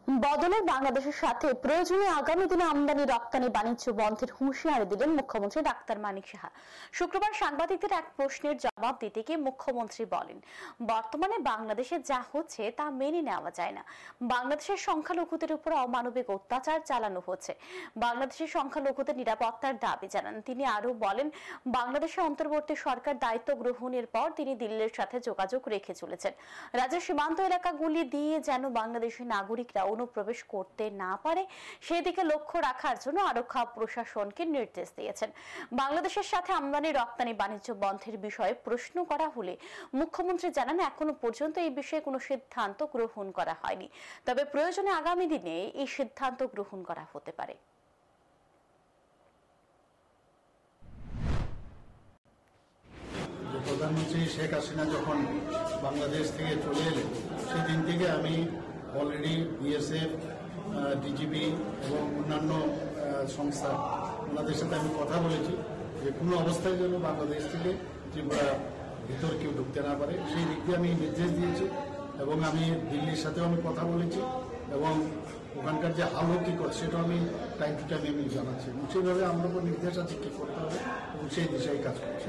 বদলে বাংলাদেশের সাথে প্রয়োজনীয় আগামী দিনে আমদানি রপ্তানি বাণিজ্য বন্ধের হুঁশিয়ারি দিলেন মুখ্যমন্ত্রী ডাক্তার মানিক সাহা। শুক্রবার সাংবাদিকদের এক প্রশ্নের জবাব দিতে গিয়ে মুখ্যমন্ত্রী বলেন, বর্তমানে বাংলাদেশে যা হচ্ছে তা মেনে নেওয়া যায় না। বাংলাদেশের সংখ্যালঘুদের উপর অমানবিক অত্যাচার চালানো হচ্ছে। বাংলাদেশের সংখ্যালঘুদের নিরাপত্তার দাবি জানান তিনি। আরো বলেন, বাংলাদেশের অন্তর্বর্তী সরকার দায়িত্ব গ্রহণের পর তিনি দিল্লির সাথে যোগাযোগ রেখে চলেছেন। রাজ্যের সীমান্ত এলাকাগুলি দিয়ে যেন বাংলাদেশের নাগরিকরা অনুপ্রবেশ করতে না পারে সেদিকে লক্ষ্য রাখার জন্য আরক্ষা প্রশাসনকে নির্দেশ দিয়েছেন। বাংলাদেশের সাথে আমদানি রপ্তানি বাণিজ্য বন্ধের বিষয়ে প্রশ্ন করা হলে মুখ্যমন্ত্রী জানান, এখনো পর্যন্ত এই বিষয়ে কোনো সিদ্ধান্ত গ্রহণ করা হয়নি, তবে প্রয়োজনে আগামী দিনে এই সিদ্ধান্ত গ্রহণ করা হতে পারে। প্রধানমন্ত্রী শেখ হাসিনা যখন বাংলাদেশ থেকে চলে এলেন সেদিন থেকে আমি অলরেডি বিএসএফ, ডিজিবি এবং অন্যান্য সংস্থা ওনাদের সাথে আমি কথা বলেছি যে কোনো অবস্থায় যেন বাংলাদেশ থেকে ত্রিপুরা ভিতর কেউ ঢুকতে না পারে, সেই দিক দিয়ে আমি নির্দেশ দিয়েছি। এবং আমি দিল্লির সাথেও আমি কথা বলেছি এবং ওখানকার যে হাল হকিকত সেটাও আমি টাইম টু টাইম আমি জানাচ্ছি এবং সেইভাবে আমার উপর নির্দেশ আছে কী করতে হবে এবং সেই দিশায় কাজ করছি।